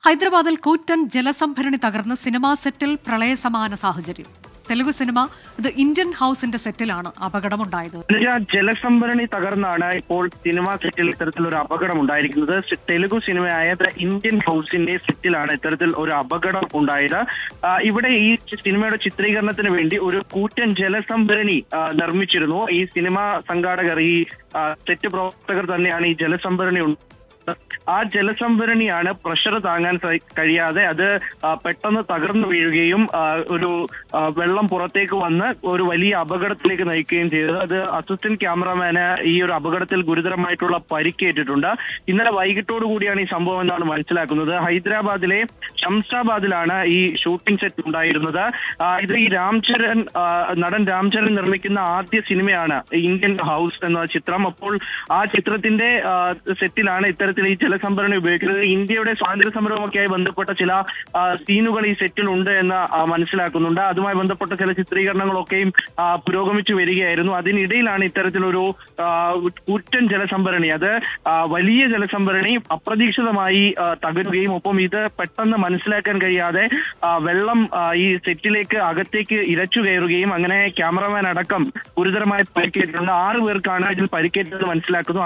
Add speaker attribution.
Speaker 1: ഹൈദരാബാദിൽ കൂറ്റൻ ജലസംഭരണി തകർന്ന് സിനിമാ സെറ്റിൽ പ്രളയസമാന സാഹചര്യം. തെലുഗു സിനിമ ദ ഇന്ത്യൻ ഹൗസിന്റെ സെറ്റിലാണ് അപകടമുണ്ടായത്.
Speaker 2: ജലസംഭരണി തകർന്നാണ് ഇപ്പോൾ സിനിമാ സെറ്റിൽ ഇത്തരത്തിലൊരു അപകടം ഉണ്ടായിരിക്കുന്നത്. തെലുഗു സിനിമയായ ദ ഇന്ത്യൻ ഹൗസിന്റെ സെറ്റിലാണ് ഇത്തരത്തിൽ ഒരു അപകടം ഉണ്ടായത്. ഇവിടെ ഈ സിനിമയുടെ ചിത്രീകരണത്തിന് വേണ്ടി ഒരു കൂറ്റൻ ജലസംഭരണി നിർമ്മിച്ചിരുന്നു. ഈ സിനിമാ സംഘാടകർ, ഈ സെറ്റ് പ്രവർത്തകർ തന്നെയാണ് ഈ ജലസംഭരണി ആ ജലസംഭരണിയാണ് പ്രഷർ താങ്ങാൻ കഴിയാതെ അത് പെട്ടെന്ന് തകർന്നു വീഴുകയും ഒരു വെള്ളം പുറത്തേക്ക് വന്ന് ഒരു വലിയ അപകടത്തിലേക്ക് നയിക്കുകയും ചെയ്തത്. അത് അസിസ്റ്റന്റ് ക്യാമറമാന് ഈ ഒരു അപകടത്തിൽ ഗുരുതരമായിട്ടുള്ള പരിക്കേറ്റിട്ടുണ്ട്. ഇന്നലെ വൈകിട്ടോടുകൂടിയാണ് ഈ സംഭവം എന്നാണ് മനസ്സിലാക്കുന്നത്. ഹൈദരാബാദിലെ ശംഷാബാദിലാണ് ഈ ഷൂട്ടിംഗ് സെറ്റ് ഉണ്ടായിരുന്നത്. ഇത് ഈ നടൻ രാംചരൺ നിർമ്മിക്കുന്ന ആദ്യ സിനിമയാണ് ഇന്ത്യൻ ഹൗസ് എന്ന ചിത്രം. അപ്പോൾ ആ ചിത്രത്തിന്റെ സെറ്റിലാണ് ഇത്തരത്തിൽ ഈ ജലസംഭരണി ഉപയോഗിക്കുന്നത്. ഇന്ത്യയുടെ സ്വാതന്ത്ര്യ സമരവുമൊക്കെയായി ബന്ധപ്പെട്ട ചില സീനുകൾ ഈ സെറ്റിൽ ഉണ്ട് എന്ന് മനസ്സിലാക്കുന്നുണ്ട്. അതുമായി ബന്ധപ്പെട്ട ചില ചിത്രീകരണങ്ങളൊക്കെയും പുരോഗമിച്ചു വരികയായിരുന്നു. അതിനിടയിലാണ് ഇത്തരത്തിലൊരു കൂറ്റൻ ജലസംഭരണി, അത് വലിയ ജലസംഭരണി അപ്രതീക്ഷിതമായി തകരുകയും ഒപ്പം ഇത് പെട്ടെന്ന് മനസ്സിലാക്കാൻ കഴിയാതെ വെള്ളം ഈ സെറ്റിലേക്ക് അകത്തേക്ക് ഇരച്ചു കയറുകയും അങ്ങനെ ക്യാമറമാൻ അടക്കം ഗുരുതരമായി പരിക്കേറ്റിട്ടുണ്ട്. 6 പേർക്കാണ് ഇതിൽ പരിക്കേറ്റത് മനസ്സിലാക്കുന്നു.